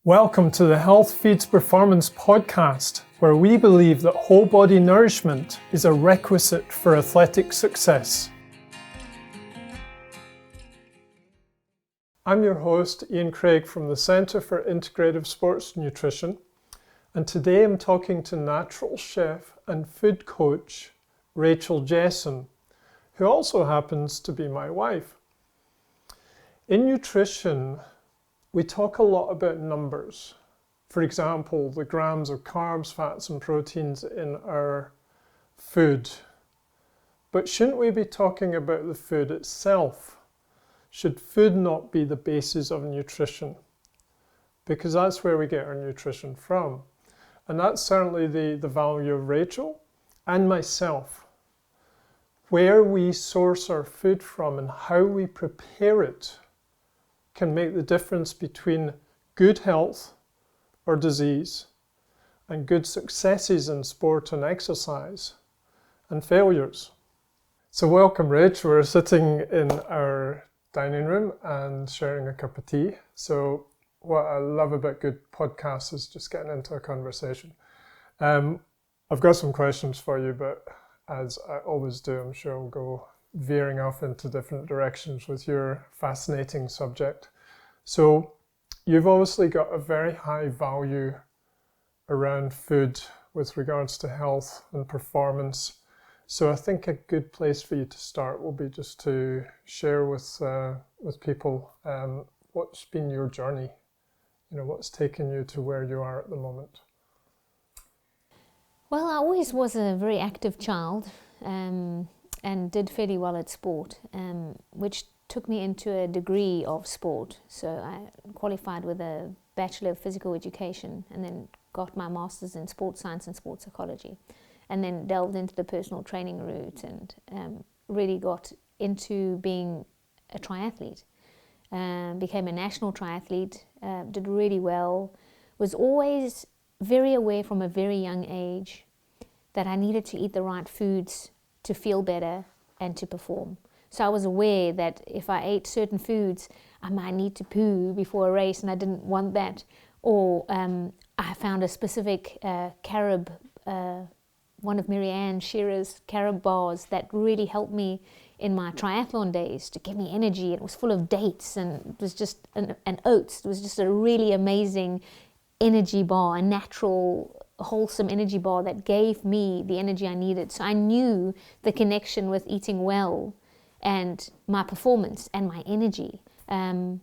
Welcome to the Health Feeds Performance podcast, where we believe that whole body nourishment is a requisite for athletic success. I'm your host, Ian Craig from the Centre for Integrative Sports Nutrition, and today I'm talking to natural chef and food coach Rachel Jesson, who also happens to be my wife. In nutrition, we talk a lot about numbers. For example, the grams of carbs, fats and proteins in our food. But shouldn't we be talking about the food itself? Should food not be the basis of nutrition? Because that's where we get our nutrition from. And that's certainly the value of Rachel and myself. Where we source our food from and how we prepare it can make the difference between good health or disease and good successes in sport and exercise and failures. So welcome, Rach. We're sitting in our dining room and sharing a cup of tea. So what I love about good podcasts is just getting into a conversation. I've got some questions for you, but as I always do, I'm sure I'll go veering off into different directions with your fascinating subject. So you've obviously got a very high value around food with regards to health and performance. So I think a good place for you to start will be just to share with people what's been your journey, what's taken you to where you are at the moment. Well, I always was a very active child and did fairly well at sport, which took me into a degree of sport. So I qualified with a Bachelor of Physical Education and then got my Master's in Sports Science and Sports Psychology, and then delved into the personal training route and really got into being a triathlete. Became a national triathlete, did really well, was always very aware from a very young age that I needed to eat the right foods to feel better and to perform. So I was aware that if I ate certain foods, I might need to poo before a race, and I didn't want that. Or I found a specific carob, one of Mary Ann Shearer's carob bars that really helped me in my triathlon days to give me energy. It was full of dates and it was just and oats. It was just a really amazing energy bar, a natural, wholesome energy bar that gave me the energy I needed. So I knew the connection with eating well and my performance and my energy from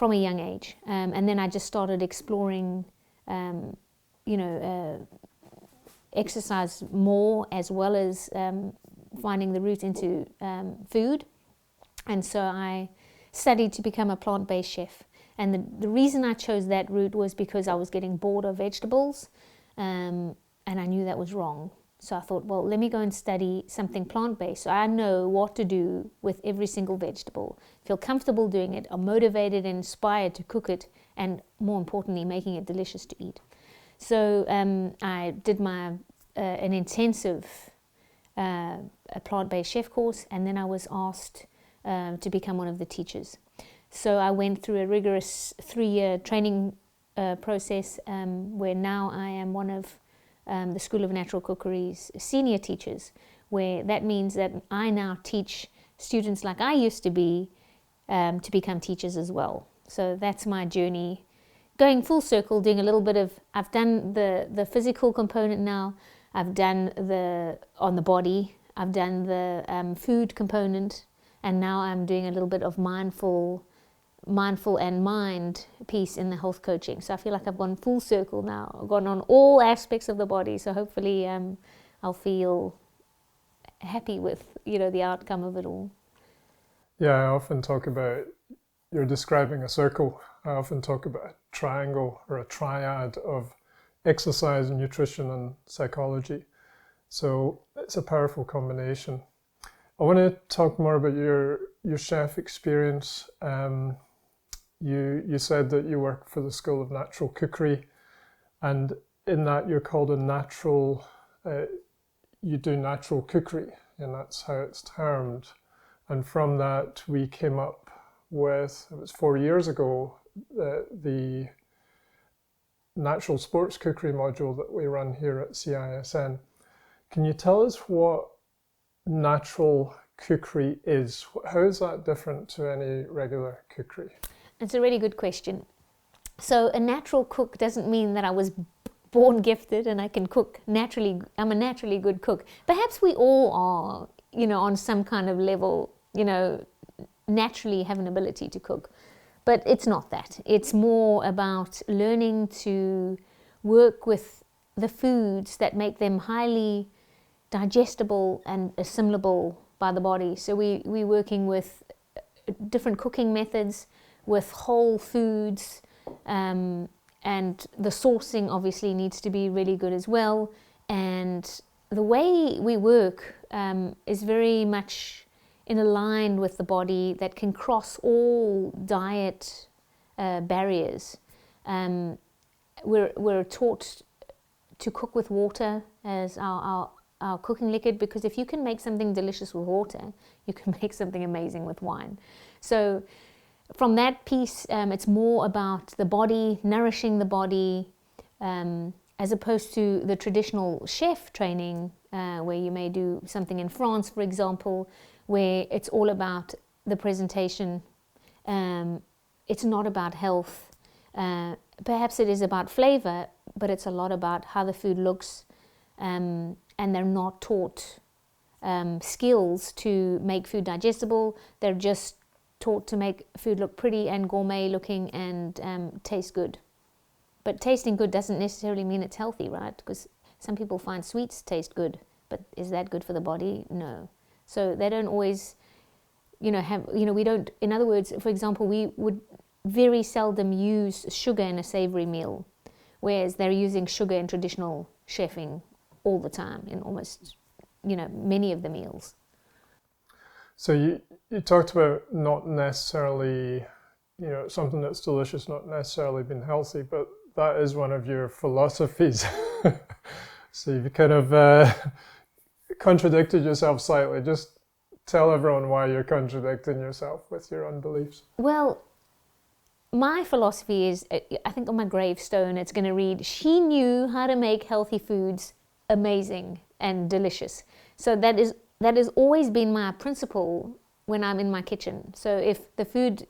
a young age. And then I just started exploring, exercise more, as well as finding the route into food. And so I studied to become a plant-based chef. And the reason I chose that route was because I was getting bored of vegetables, and I knew that was wrong. So I thought, well, let me go and study something plant-based so I know what to do with every single vegetable, feel comfortable doing it, are motivated and inspired to cook it, and more importantly, making it delicious to eat. So I did an intensive a plant-based chef course, and then I was asked to become one of the teachers. So I went through a rigorous 3-year training process where now I am one of the School of Natural Cookery's senior teachers, where that means that I now teach students like I used to be to become teachers as well. So that's my journey, going full circle, doing a little bit of, I've done the physical component now, I've done on the body, I've done the food component, and now I'm doing a little bit of mindful and mind piece in the health coaching. So I feel like I've gone full circle now. I've gone on all aspects of the body. So hopefully I'll feel happy with, the outcome of it all. Yeah, I often talk about, you're describing a circle. I often talk about a triangle or a triad of exercise, nutrition and psychology. So it's a powerful combination. I want to talk more about your chef experience. You said that you work for the School of Natural Cookery, and in that you're called a natural, you do natural cookery, and that's how it's termed. And from that we came up with, it was 4 years ago, the natural sports cookery module that we run here at CISN. Can you tell us what natural cookery is? How is that different to any regular cookery? It's a really good question. So a natural cook doesn't mean that I was born gifted and I can cook naturally. I'm a naturally good cook. Perhaps we all are, on some kind of level, naturally have an ability to cook. But it's not that. It's more about learning to work with the foods that make them highly digestible and assimilable by the body. So we're working with different cooking methods, with whole foods, and the sourcing obviously needs to be really good as well. And the way we work is very much in a line with the body that can cross all diet barriers. We're taught to cook with water as our cooking liquid, because if you can make something delicious with water, you can make something amazing with wine. So from that piece, it's more about the body, nourishing the body, as opposed to the traditional chef training, where you may do something in France, for example, where it's all about the presentation. It's not about health. Perhaps it is about flavor, but it's a lot about how the food looks, and they're not taught skills to make food digestible. They're just taught to make food look pretty and gourmet looking and taste good. But tasting good doesn't necessarily mean it's healthy, right? Because some people find sweets taste good, but is that good for the body? No. So they don't always, we don't, in other words, for example, we would very seldom use sugar in a savory meal, whereas they're using sugar in traditional chefing all the time in almost, many of the meals. So you talked about not necessarily, something that's delicious, not necessarily being healthy, but that is one of your philosophies. So you've kind of contradicted yourself slightly. Just tell everyone why you're contradicting yourself with your own beliefs. Well, my philosophy is, I think on my gravestone it's going to read, she knew how to make healthy foods amazing and delicious. So that has always been my principle when I'm in my kitchen. So if the food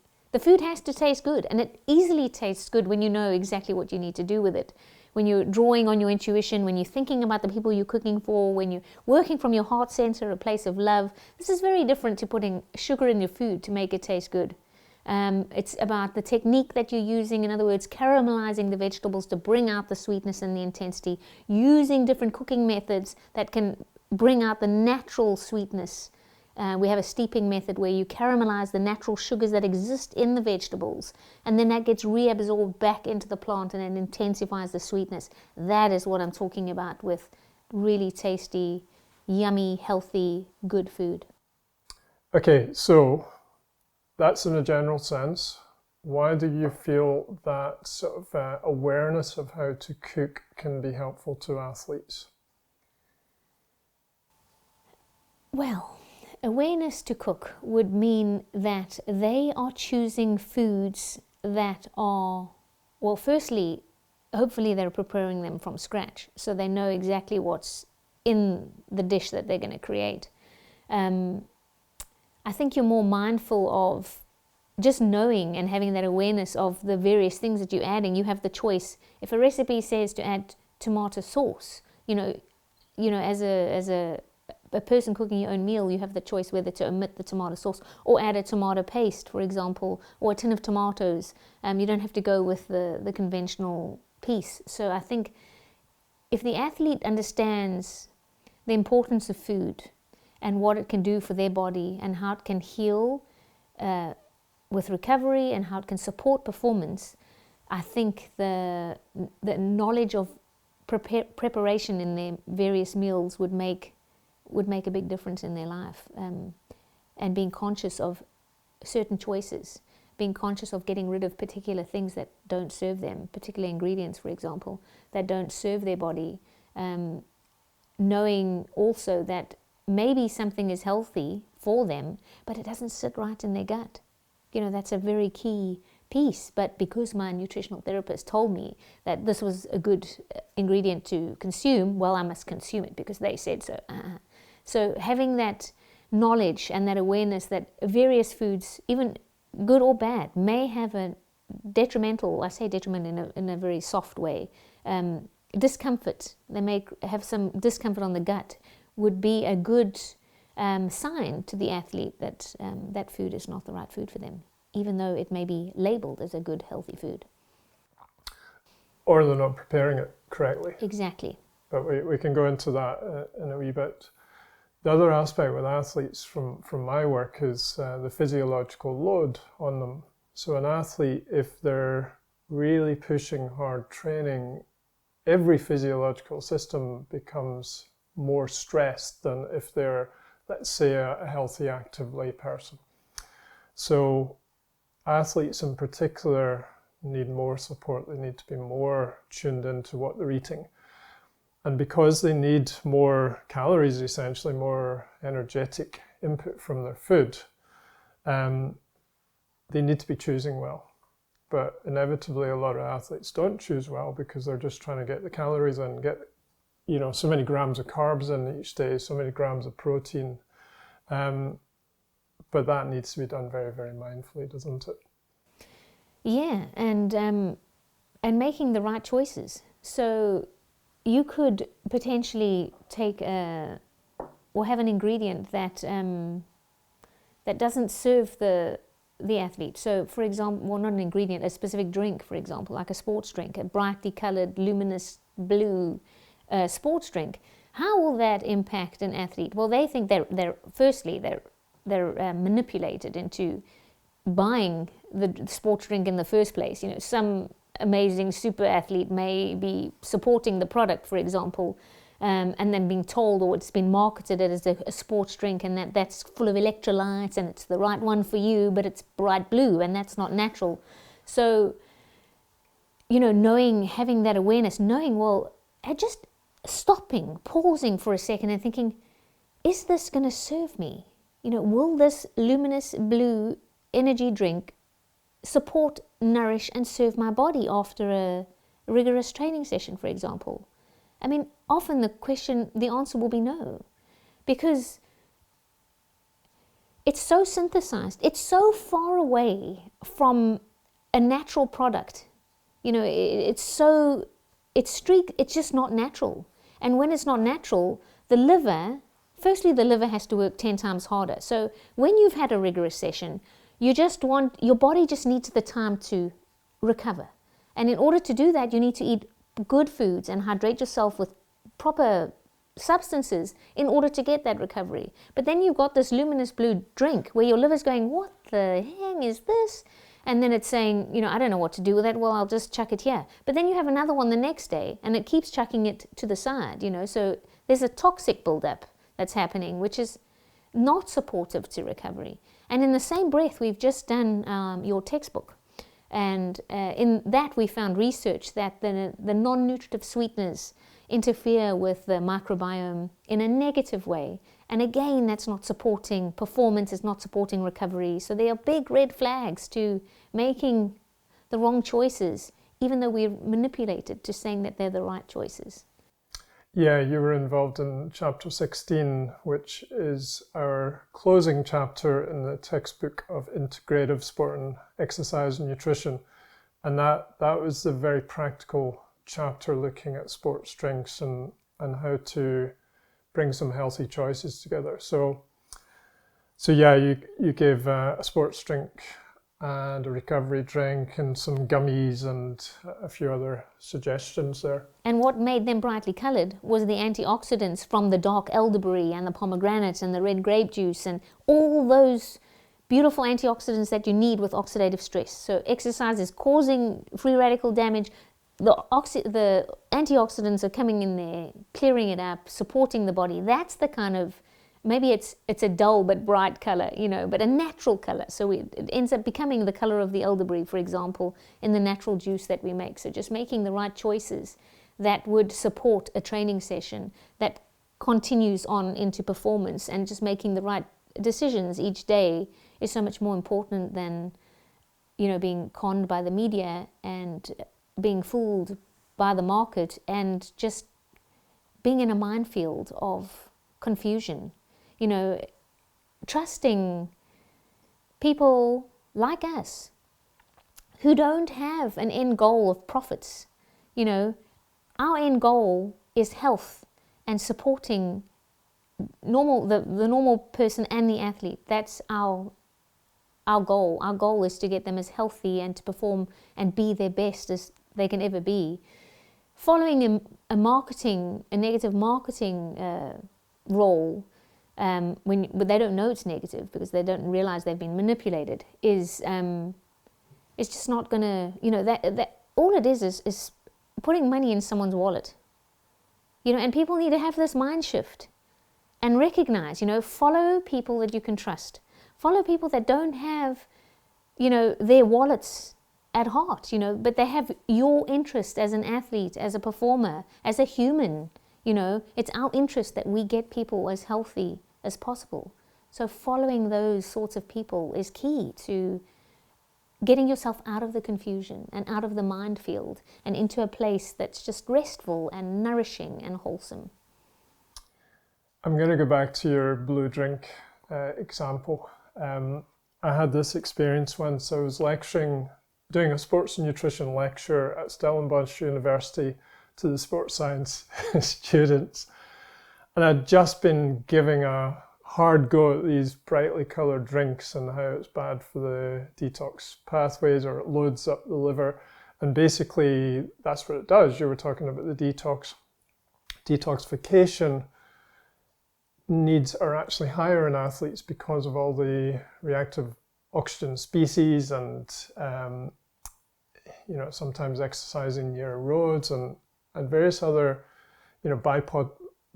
has to taste good, and it easily tastes good when you know exactly what you need to do with it. When you're drawing on your intuition, when you're thinking about the people you're cooking for, when you're working from your heart center, a place of love. This is very different to putting sugar in your food to make it taste good. It's about the technique that you're using, in other words, caramelizing the vegetables to bring out the sweetness and the intensity, using different cooking methods that can bring out the natural sweetness. We have a steeping method where you caramelize the natural sugars that exist in the vegetables, and then that gets reabsorbed back into the plant and it intensifies the sweetness. That is what I'm talking about with really tasty, yummy, healthy, good food. Okay, so that's in a general sense. Why do you feel that sort of awareness of how to cook can be helpful to athletes? Well, awareness to cook would mean that they are choosing foods that are, well, firstly, hopefully they're preparing them from scratch, so they know exactly what's in the dish that they're going to create. I think you're more mindful of just knowing and having that awareness of the various things that you're adding. You have the choice. If a recipe says to add tomato sauce, as a person cooking your own meal, you have the choice whether to omit the tomato sauce or add a tomato paste, for example, or a tin of tomatoes. You don't have to go with the conventional piece. So I think if the athlete understands the importance of food and what it can do for their body and how it can heal with recovery and how it can support performance, I think the knowledge of preparation in their various meals would make a big difference in their life, and being conscious of certain choices, being conscious of getting rid of particular things that don't serve them, particular ingredients, for example, that don't serve their body, knowing also that maybe something is healthy for them, but it doesn't sit right in their gut. That's a very key piece, but because my nutritional therapist told me that this was a good ingredient to consume, well, I must consume it because they said so. So having that knowledge and that awareness that various foods, even good or bad, may have a detrimental, I say detriment in a very soft way, discomfort, they may have some discomfort on the gut, would be a good sign to the athlete that that food is not the right food for them, even though it may be labeled as a good, healthy food. Or they're not preparing it correctly. Exactly. But we can go into that in a wee bit. The other aspect with athletes from my work is the physiological load on them. So an athlete, if they're really pushing hard training, every physiological system becomes more stressed than if they're, let's say, a healthy, active lay person. So athletes in particular need more support. They need to be more tuned into what they're eating. And because they need more calories, essentially, more energetic input from their food, they need to be choosing well. But inevitably, a lot of athletes don't choose well because they're just trying to get the calories in, get, so many grams of carbs in each day, so many grams of protein. But that needs to be done very, very mindfully, doesn't it? Yeah, and making the right choices. So you could potentially take or have an ingredient that that doesn't serve the athlete. So, for example, well, not an ingredient, a specific drink, for example, like a sports drink, a brightly coloured, luminous blue sports drink. How will that impact an athlete? Well, they think they're manipulated into buying the sports drink in the first place. Some amazing super athlete may be supporting the product, for example, and then being told, or it's been marketed as a sports drink, and that's full of electrolytes and it's the right one for you, but it's bright blue and that's not natural. So, having that awareness, well, just stopping, pausing for a second and thinking, is this going to serve me? Will this luminous blue energy drink support, nourish and serve my body after a rigorous training session, for example? I mean, often the answer will be no, because it's so synthesized, it's so far away from a natural product. It's just not natural. And when it's not natural, the liver has to work 10 times harder. So when you've had a rigorous session, your body just needs the time to recover. And in order to do that, you need to eat good foods and hydrate yourself with proper substances in order to get that recovery. But then you've got this luminous blue drink where your liver's going, what the hell is this? And then it's saying, I don't know what to do with it. Well, I'll just chuck it here. But then you have another one the next day and it keeps chucking it to the side, So there's a toxic buildup that's happening, which is not supportive to recovery. And in the same breath, we've just done your textbook. And in that, we found research that the non-nutritive sweeteners interfere with the microbiome in a negative way. And again, that's not supporting performance, it's not supporting recovery. So they are big red flags to making the wrong choices, even though we're manipulated to saying that they're the right choices. Yeah, you were involved in chapter 16, which is our closing chapter in the textbook of integrative sport and exercise and nutrition. And that was the very practical chapter looking at sports drinks and how to bring some healthy choices together. So yeah, you gave a sports drink and a recovery drink and some gummies and a few other suggestions there. And what made them brightly coloured was the antioxidants from the dark elderberry and the pomegranate and the red grape juice and all those beautiful antioxidants that you need with oxidative stress. So exercise is causing free radical damage. The antioxidants are coming in there, clearing it up, supporting the body. That's the kind of, maybe it's a dull but bright colour, but a natural colour. So it ends up becoming the colour of the elderberry, for example, in the natural juice that we make. So just making the right choices that would support a training session that continues on into performance, and just making the right decisions each day is so much more important than being conned by the media and being fooled by the market and just being in a minefield of confusion. Trusting people like us who don't have an end goal of profits. Our end goal is health and supporting the normal person and the athlete. That's our goal. Our goal is to get them as healthy and to perform and be their best as they can ever be. Following a negative marketing role, when they don't know it's negative because they don't realize they've been manipulated, is it's just not going to, that all it is putting money in someone's wallet. And people need to have this mind shift and recognize, follow people that you can trust. Follow people that don't have, their wallets at heart, but they have your interest as an athlete, as a performer, as a human. It's our interest that we get people as healthy as possible. So following those sorts of people is key to getting yourself out of the confusion and out of the minefield and into a place that's just restful and nourishing and wholesome. I'm going to go back to your blue drink example. I had this experience once. I was doing a sports nutrition lecture at Stellenbosch University to the sports science students. And I'd just been giving a hard go at these brightly coloured drinks and how it's bad for the detox pathways, or it loads up the liver. And basically, that's what it does. You were talking about the detoxification needs are actually higher in athletes because of all the reactive oxygen species and sometimes exercising near roads and various other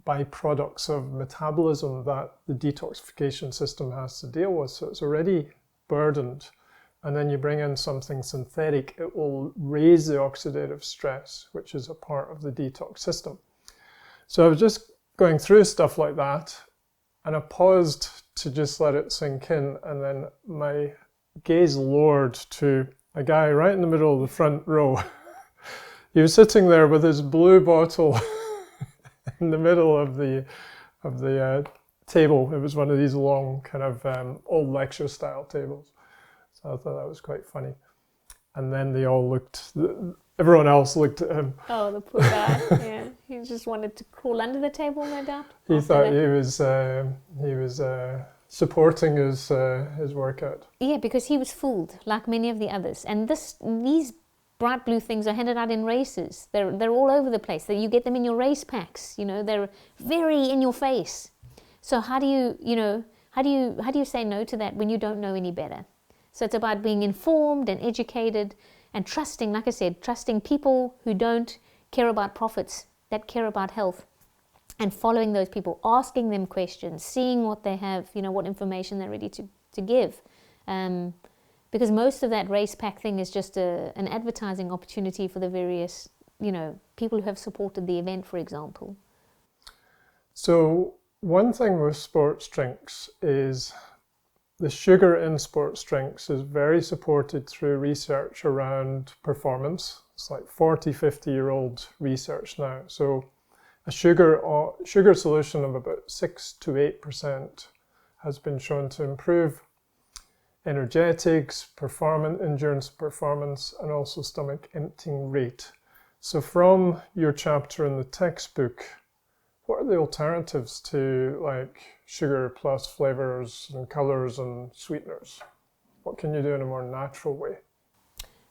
byproducts of metabolism that the detoxification system has to deal with. So it's already burdened, and then you bring in something synthetic, it will raise the oxidative stress, which is a part of the detox system. So I was just going through stuff like that, and I paused to just let it sink in, and then my gaze lowered to a guy right in the middle of the front row. He was sitting there with his blue bottle in the middle of the table. It was one of these long kind of old lecture style tables. So I thought that was quite funny. And then everyone else looked at him. Oh, the poor guy. Yeah, he just wanted to crawl under the table, no doubt. He thought he was supporting his workout. Yeah, because he was fooled, like many of the others. And these bright blue things are handed out in races. They're all over the place. You get them in your race packs. They're very in your face. So how do you say no to that when you don't know any better? So it's about being informed and educated and trusting, like I said, trusting people who don't care about profits, that care about health, and following those people, asking them questions, seeing what they have, what information they're ready to give. Because most of that race pack thing is just an advertising opportunity for the various, people who have supported the event, for example. So one thing with sports drinks is the sugar in sports drinks is very supported through research around performance. It's like 40, 50-year-old research now. So a sugar solution of about 6 to 8% has been shown to improve energetics, endurance performance, and also stomach emptying rate. So from your chapter in the textbook, what are the alternatives to like sugar plus flavors and colors and sweeteners? What can you do in a more natural way?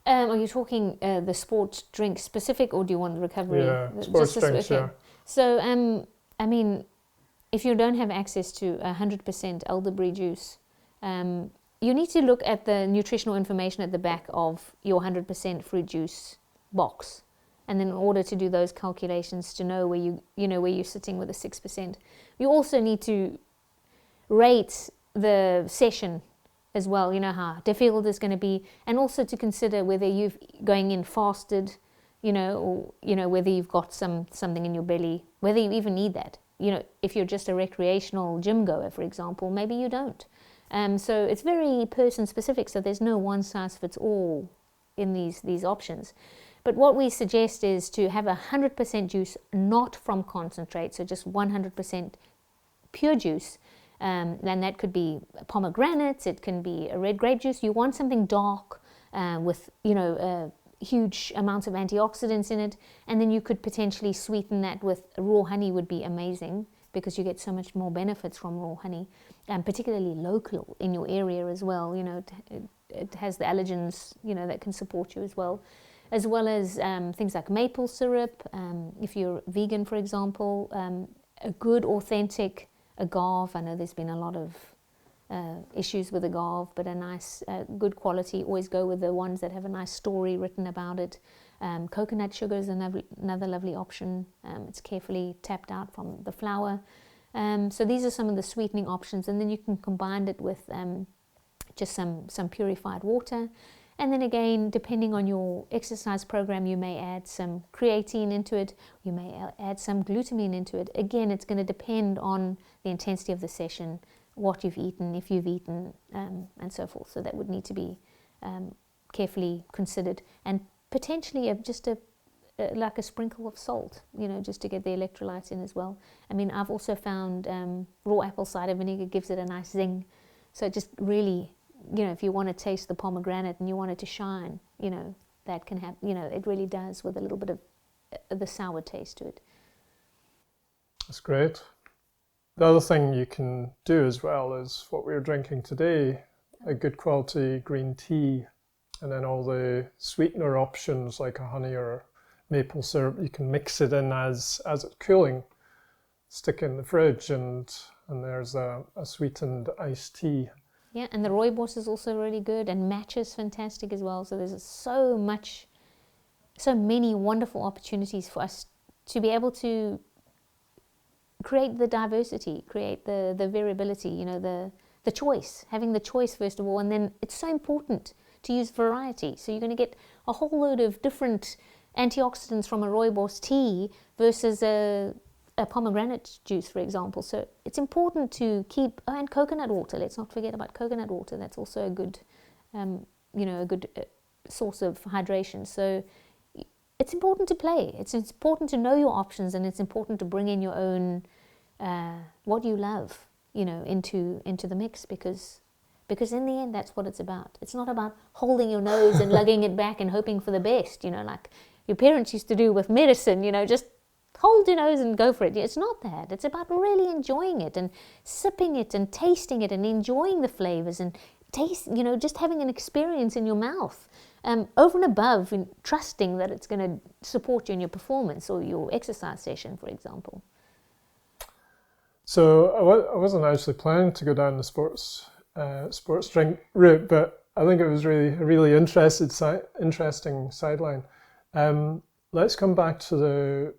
Are you talking the sports drink specific, or do you want the recovery? Yeah, sports drinks, okay. Yeah. So, if you don't have access to 100% elderberry juice, you need to look at the nutritional information at the back of your 100% fruit juice box. And then in order to do those calculations to know where where you're sitting with the 6%, you also need to rate the session as well, how difficult it's going to be, and also to consider whether you're going in fasted, or whether you've got something in your belly, whether you even need that. If you're just a recreational gym goer, for example, maybe you don't. So it's very person specific, so there's no one size fits all in these options. But what we suggest is to have 100% juice, not from concentrate, so just 100% pure juice. And that could be pomegranates, it can be a red grape juice. You want something dark with, huge amounts of antioxidants in it, and then you could potentially sweeten that with raw honey. Would be amazing because you get so much more benefits from raw honey, particularly local in your area as well. It has the allergens, that can support you as well as things like maple syrup. If you're vegan, for example, a good authentic agave. I know there's been a lot of issues with agave, but a nice, good quality. Always go with the ones that have a nice story written about it. Coconut sugar is another lovely option. It's carefully tapped out from the flour. So these are some of the sweetening options, and then you can combine it with just some purified water. And then again, depending on your exercise program, you may add some creatine into it. You may add some glutamine into it. Again, it's going to depend on the intensity of the session, what you've eaten, if you've eaten, and so forth. So that would need to be carefully considered, and potentially just like a sprinkle of salt, just to get the electrolytes in as well. I mean, I've also found raw apple cider vinegar gives it a nice zing. So just really, if you want to taste the pomegranate and you want it to shine, that can have, it really does, with a little bit of the sour taste to it. That's great. The other thing you can do as well is what we're drinking today, a good quality green tea, and then all the sweetener options like a honey or maple syrup, you can mix it in as it's cooling, stick in the fridge, and there's a sweetened iced tea. Yeah, and the rooibos is also really good, and matcha is fantastic as well. So there's so many wonderful opportunities for us to be able to create the diversity, create the variability, the choice, having the choice first of all. And then it's so important to use variety. So you're going to get a whole load of different antioxidants from a rooibos tea versus a pomegranate juice, for example. So it's important to keep, and coconut water. Let's not forget about coconut water. That's also a good, a good source of hydration. So it's important to play. It's important to know your options, and it's important to bring in your own, what you love, into the mix, because in the end, that's what it's about. It's not about holding your nose and lugging it back and hoping for the best, like your parents used to do with medicine, just hold your nose and go for it. It's not that. It's about really enjoying it and sipping it and tasting it and enjoying the flavors and taste, just having an experience in your mouth. Over and above, and trusting that it's going to support you in your performance or your exercise session, for example. So I wasn't actually planning to go down the sports drink route, but I think it was a really interesting sideline. Let's come back to the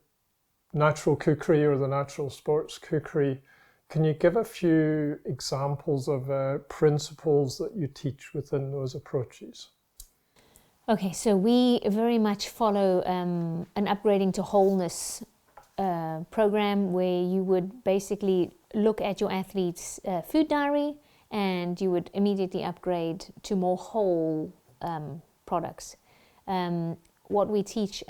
natural cookery or the natural sports cookery. Can you give a few examples of principles that you teach within those approaches? Okay, so we very much follow an upgrading to wholeness program, where you would basically look at your athlete's food diary, and you would immediately upgrade to more whole products. What we teach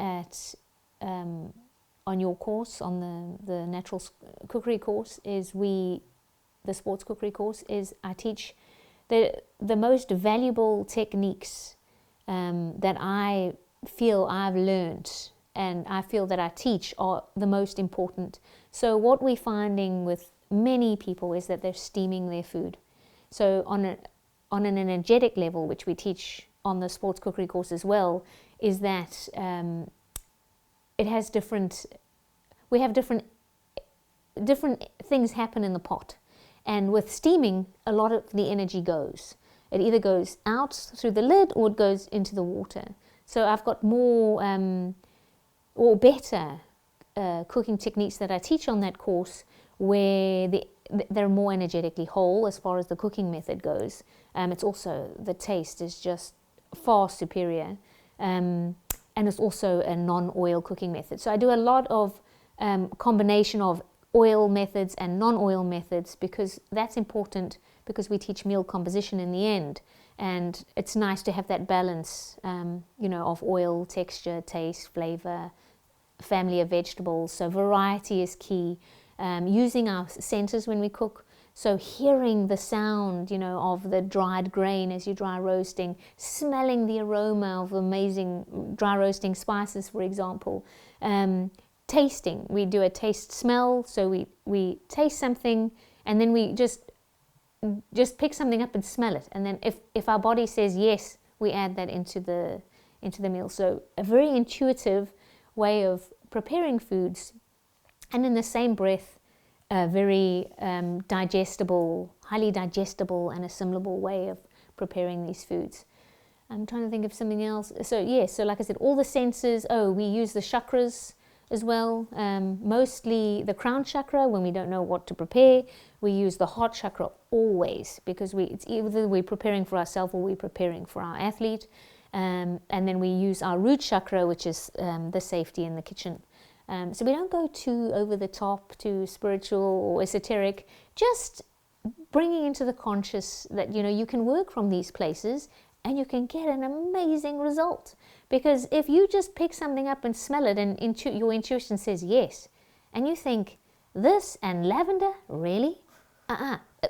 on your course, on the natural cookery course, the sports cookery course, is I teach the most valuable techniques that I feel I've learned and I feel that I teach are the most important. So what we're finding with many people is that they're steaming their food. So on an energetic level, which we teach on the sports cookery course as well, is that it has different things happen in the pot. And with steaming, a lot of the energy goes. It either goes out through the lid or it goes into the water. So I've got more or better cooking techniques that I teach on that course, where they're more energetically whole as far as the cooking method goes. It's also, the taste is just far superior. And it's also a non-oil cooking method. So I do a lot of combination of oil methods and non-oil methods, because that's important because we teach meal composition in the end. And it's nice to have that balance, of oil, texture, taste, flavor, family of vegetables. So variety is key. Using our senses when we cook. So hearing the sound, of the dried grain as you dry roasting, smelling the aroma of amazing dry roasting spices, for example. Tasting, we do a taste smell. So we taste something and then we just pick something up and smell it. And then if our body says yes, we add that into the meal. So a very intuitive way of preparing foods. And in the same breath, a very digestible, highly digestible and assimilable way of preparing these foods. I'm trying to think of something else. So like I said, all the senses. We use the chakras as well. Mostly the crown chakra when we don't know what to prepare. We use the heart chakra always, because it's either we're preparing for ourselves or we're preparing for our athlete. And then we use our root chakra, which is the safety in the kitchen. So we don't go too over the top, too spiritual or esoteric, just bringing into the conscious that, you can work from these places and you can get an amazing result. Because if you just pick something up and smell it and your intuition says yes, and you think, this and lavender, really?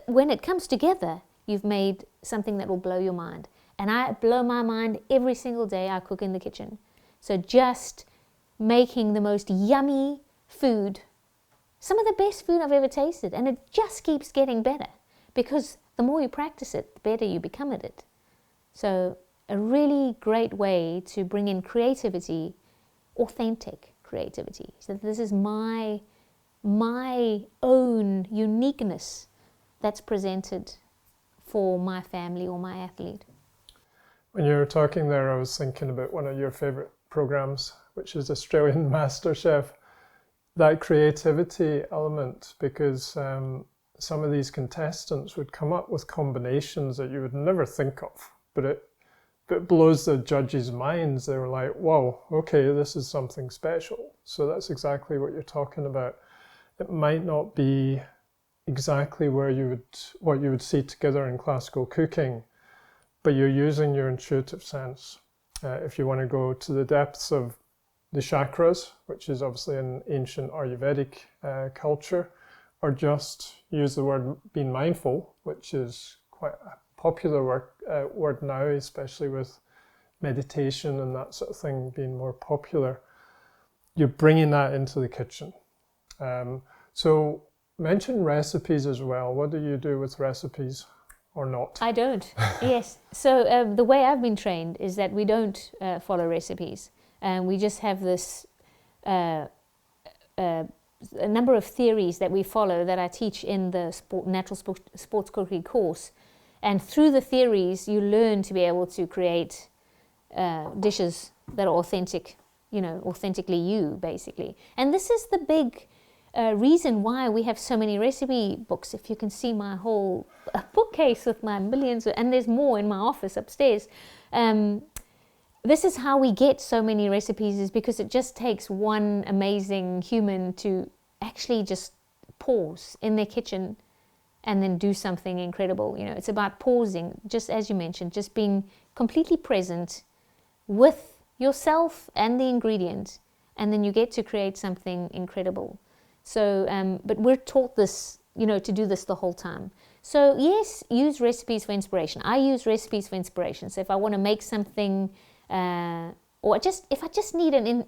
When it comes together, you've made something that will blow your mind. And I blow my mind every single day I cook in the kitchen. So just making the most yummy food, some of the best food I've ever tasted, and it just keeps getting better, because the more you practice it, the better you become at it. So a really great way to bring in creativity, authentic creativity. So this is my own uniqueness that's presented for my family or my athlete. When you were talking there, I was thinking about one of your favourite programs, which is Australian MasterChef. That creativity element, because some of these contestants would come up with combinations that you would never think of, but it blows the judges' minds. They were like, "Whoa, okay, this is something special." So that's exactly what you're talking about. It might not be exactly what you would see together in classical cooking, but you're using your intuitive sense. If you want to go to the depths of the chakras, which is obviously an ancient Ayurvedic culture, or just use the word being mindful, which is quite a popular word now, especially with meditation and that sort of thing being more popular. You're bringing that into the kitchen. So mention recipes as well. What do you do with recipes or not? I don't. Yes. So the way I've been trained is that we don't follow recipes. We just have this a number of theories that we follow that I teach in the natural sports cookery course. And through the theories, you learn to be able to create dishes that are authentic, authentically you, basically. And this is the big reason why we have so many recipe books. If you can see my whole bookcase with my millions, and there's more in my office upstairs. This is how we get so many recipes, is because it just takes one amazing human to actually just pause in their kitchen and then do something incredible. It's about pausing, just as you mentioned, just being completely present with yourself and the ingredient, and then you get to create something incredible. So, but we're taught this, to do this the whole time. So yes, use recipes for inspiration. I use recipes for inspiration. So if I want to make something, or if I just need an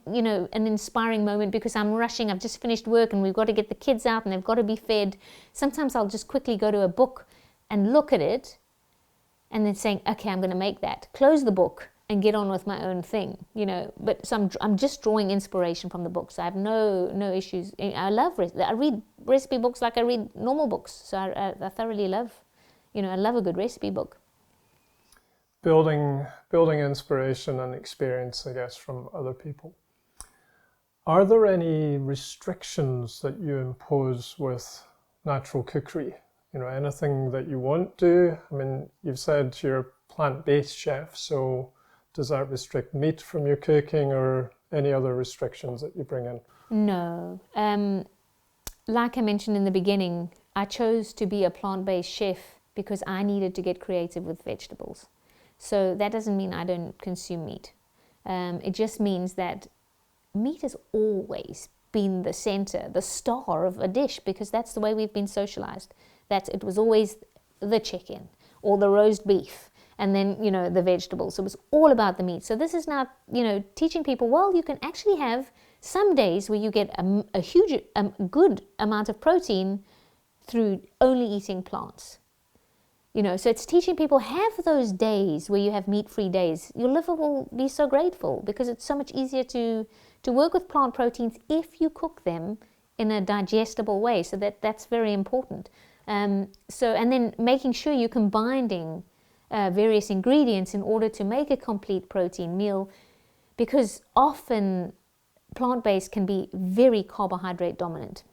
inspiring moment because I'm rushing, I've just finished work and we've got to get the kids out and they've got to be fed. Sometimes I'll just quickly go to a book and look at it and then saying, okay, I'm going to make that. Close the book and get on with my own thing, But so I'm just drawing inspiration from the books. I have no issues. I read recipe books like I read normal books. So I thoroughly love, I love a good recipe book. Building inspiration and experience, I guess, from other people. Are there any restrictions that you impose with natural cookery? Anything that you won't do? I mean, you've said you're a plant-based chef, so does that restrict meat from your cooking or any other restrictions that you bring in? No. Like I mentioned in the beginning, I chose to be a plant-based chef because I needed to get creative with vegetables. So that doesn't mean I don't consume meat. It just means that meat has always been the center, the star of a dish, because that's the way we've been socialized. That it was always the chicken or the roast beef, and then, you know, the vegetables. So it was all about the meat. So this is now, you know, teaching people, well, you can actually have some days where you get a huge, good amount of protein through only eating plants. You know, so it's teaching people, have those days where you have meat-free days. Your liver will be so grateful, because it's so much easier to work with plant proteins if you cook them in a digestible way. So that's very important. And then making sure you're combining various ingredients in order to make a complete protein meal, because often plant-based can be very carbohydrate dominant.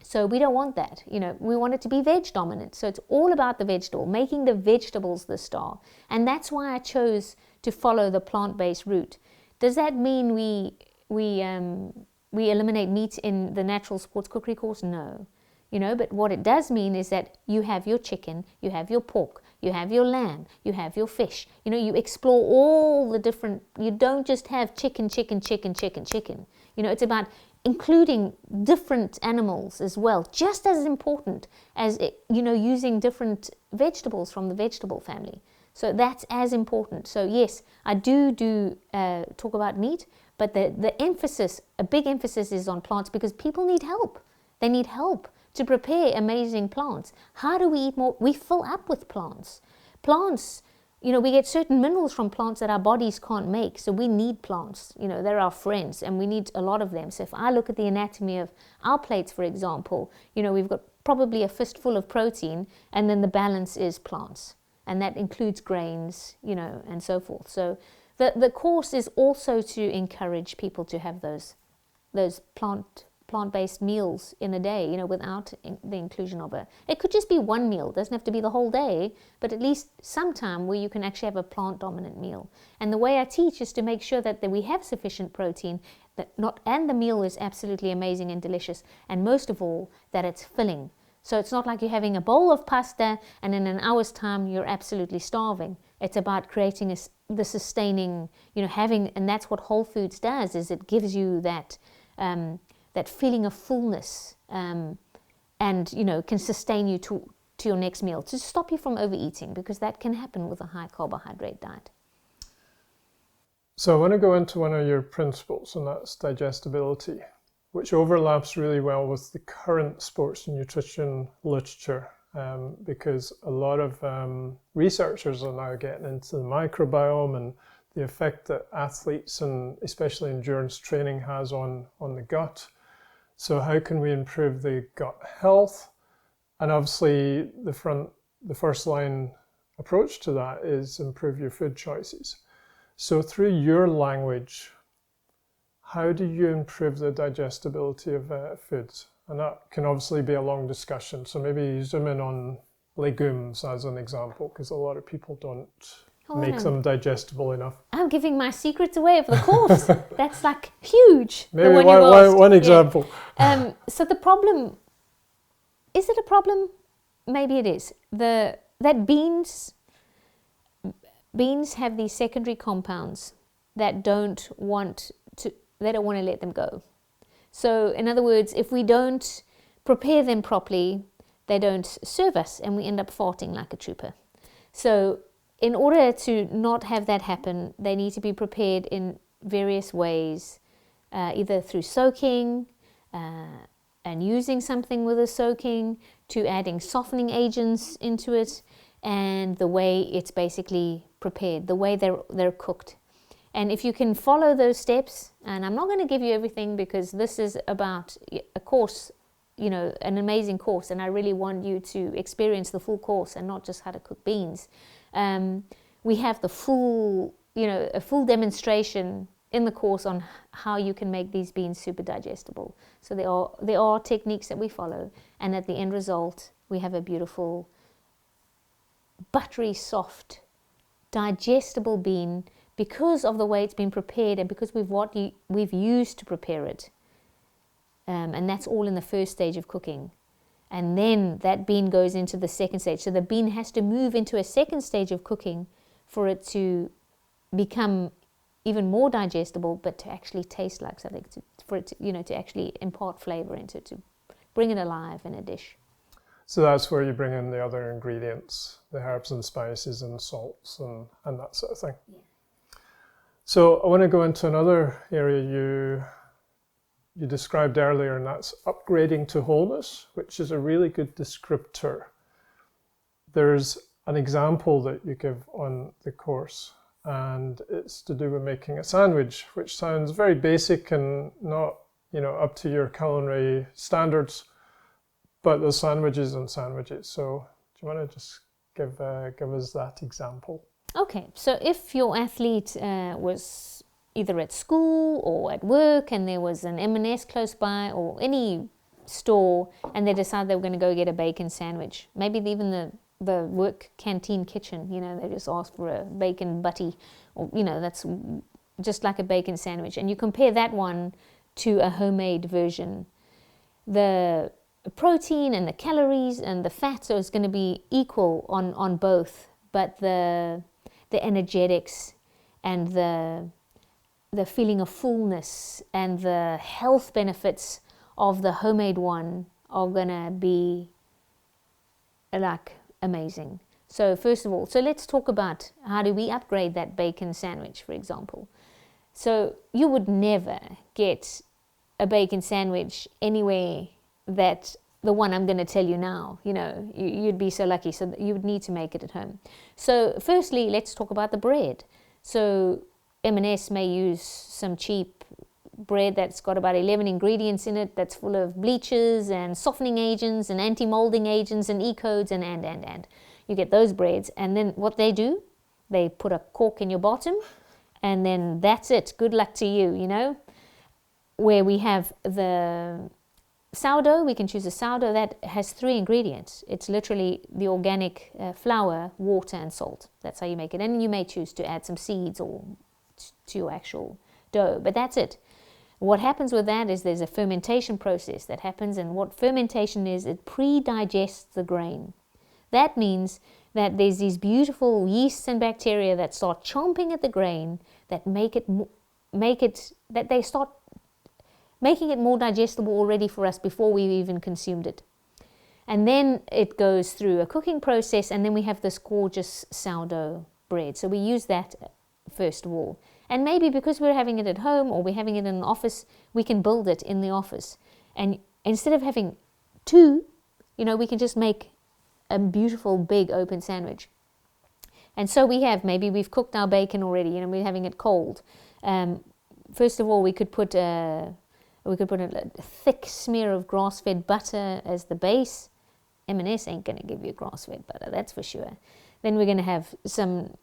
So we don't want that. You know, we want it to be veg dominant. So it's all about the vegetable, making the vegetables the star. And that's why I chose to follow the plant-based route. Does that mean we eliminate meat in the natural sports cookery course? No. You know, but what it does mean is that you have your chicken, you have your pork, you have your lamb, you have your fish. You know, you explore all the different, you don't just have chicken. You know, it's about including different animals as well, just as important as, you know, using different vegetables from the vegetable family. So that's as important. So yes, I do talk about meat, but the emphasis, a big emphasis, is on plants, because people need help. They need help to prepare amazing plants. How do we eat more? We fill up with plants. Plants, you know, we get certain minerals from plants that our bodies can't make. So we need plants. You know, they're our friends, and we need a lot of them. So if I look at the anatomy of our plates, for example, you know, we've got probably a fistful of protein, and then the balance is plants. And that includes grains, you know, and so forth. So the course is also to encourage people to have those plant-based meals in a day, you know, without the inclusion of it could just be one meal. It doesn't have to be the whole day, but at least some time where you can actually have a plant-dominant meal. And the way I teach is to make sure that we have sufficient protein, and the meal is absolutely amazing and delicious, and most of all, that it's filling. So it's not like you're having a bowl of pasta and in an hour's time you're absolutely starving. It's about creating the sustaining, you know, and that's what Whole Foods does, is it gives you that feeling of fullness, and, you know, can sustain you to your next meal, to stop you from overeating, because that can happen with a high carbohydrate diet. So I want to go into one of your principles, and that's digestibility, which overlaps really well with the current sports nutrition literature, because a lot of researchers are now getting into the microbiome and the effect that athletes and especially endurance training has on the gut. So how can we improve the gut health? And obviously the first line approach to that is improve your food choices. So through your language, how do you improve the digestibility of foods? And that can obviously be a long discussion. So maybe zoom in on legumes as an example, because a lot of people don't make them digestible enough. I'm giving my secrets away of the course. That's like huge. Maybe one example. Yeah. So the problem, is it a problem? Maybe it is. That beans have these secondary compounds that don't want to let them go. So in other words, if we don't prepare them properly, they don't serve us, and we end up farting like a trooper. So in order to not have that happen, they need to be prepared in various ways, either through soaking and using something with a soaking, to adding softening agents into it, and the way it's basically prepared, the way they're cooked. And if you can follow those steps, and I'm not going to give you everything because this is about a course, you know, an amazing course, and I really want you to experience the full course and not just how to cook beans. We have the full, you know, a full demonstration in the course on how you can make these beans super digestible. So there are techniques that we follow, and at the end result, we have a beautiful, buttery, soft, digestible bean, because of the way it's been prepared and because we've used to prepare it. And that's all in the first stage of cooking. and then that bean goes into the second stage. So the bean has to move into a second stage of cooking for it to become even more digestible, but to actually taste like something, for it to, to actually impart flavor into it, to bring it alive in a dish. So that's where you bring in the other ingredients, the herbs and spices and salts and that sort of thing. Yeah. So I want to go into another area you described earlier, and that's upgrading to wholeness, which is a really good descriptor. There's an example that you give on the course, and it's to do with making a sandwich, which sounds very basic and not, up to your culinary standards, but there's sandwiches and sandwiches. So do you want to just give us that example? Okay, so if your athlete was either at school or at work and there was an M&S close by or any store and they decided they were going to go get a bacon sandwich, maybe even the work canteen kitchen, they just asked for a bacon butty, or that's just like a bacon sandwich, and you compare that one to a homemade version, the protein and the calories and the fats is going to be equal on both, but the energetics and the feeling of fullness and the health benefits of the homemade one are going to be like amazing. So first of all, so let's talk about how do we upgrade that bacon sandwich, for example. So you would never get a bacon sandwich anywhere that the one I'm going to tell you now, you'd be so lucky. So you would need to make it at home. So firstly, let's talk about the bread. So M&S may use some cheap bread that's got about 11 ingredients in it, that's full of bleaches and softening agents and anti-molding agents and E-codes and. You get those breads, and then what they do, they put a cork in your bottom, and then that's it. Good luck to you, Where we have the sourdough, we can choose a sourdough that has 3 ingredients. It's literally the organic flour, water, and salt. That's how you make it. And you may choose to add some seeds or to your actual dough, but that's it. What happens with that is there's a fermentation process that happens, and what fermentation is, it pre-digests the grain. That means that there's these beautiful yeasts and bacteria that start chomping at the grain that they start making it more digestible already for us before we've even consumed it. And then it goes through a cooking process, and then we have this gorgeous sourdough bread. So we use that first of all. And maybe because we're having it at home or we're having it in an office, we can build it in the office. And instead of having 2, we can just make a beautiful big open sandwich. And so maybe we've cooked our bacon already, we're having it cold. First of all, we could put a thick smear of grass-fed butter as the base. M&S ain't going to give you grass-fed butter, that's for sure. Then we're going to have some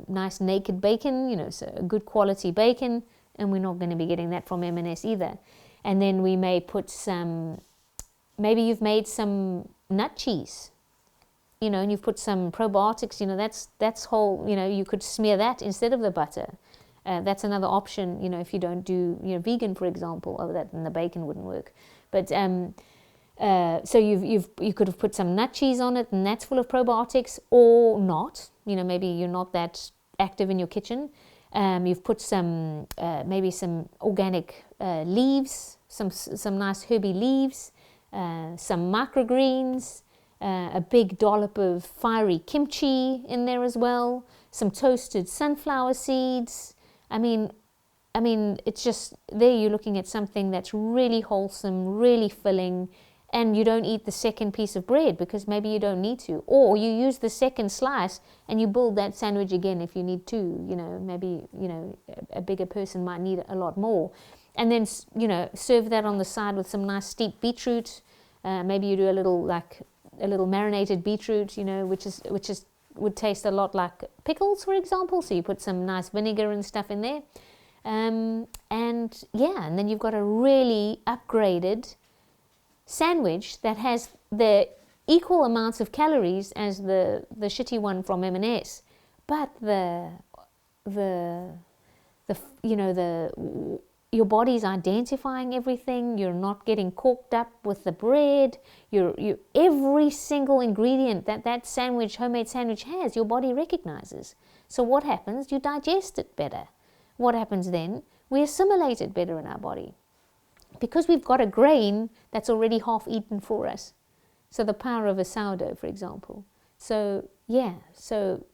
nice naked bacon, so a good quality bacon, and we're not going to be getting that from M&S either. And then we may put maybe you've made some nut cheese, and you've put some probiotics, that's whole, you could smear that instead of the butter. That's another option, if you don't do, vegan, for example, then the bacon wouldn't work. But so you could have put some nut cheese on it, and that's full of probiotics, or not. Maybe you're not that active in your kitchen. You've put maybe some organic leaves, some nice herby leaves, some microgreens, a big dollop of fiery kimchi in there as well, some toasted sunflower seeds. I mean, it's just, there you're looking at something that's really wholesome, really filling, and you don't eat the second piece of bread because maybe you don't need to. Or you use the second slice and you build that sandwich again if you need to. Maybe, a bigger person might need a lot more. And then, serve that on the side with some nice steeped beetroot. Maybe you do a little marinated beetroot, which would taste a lot like pickles, for example. So you put some nice vinegar and stuff in there. And then you've got a really upgraded sandwich that has the equal amounts of calories as the shitty one from M&S, but your body's identifying everything. You're not getting corked up with the bread. You every single ingredient that sandwich, homemade sandwich has, your body recognizes. So what happens? You digest it better. What happens then? We assimilate it better in our body because we've got a grain that's already half eaten for us. So the power of a sourdough, for example. So yeah, so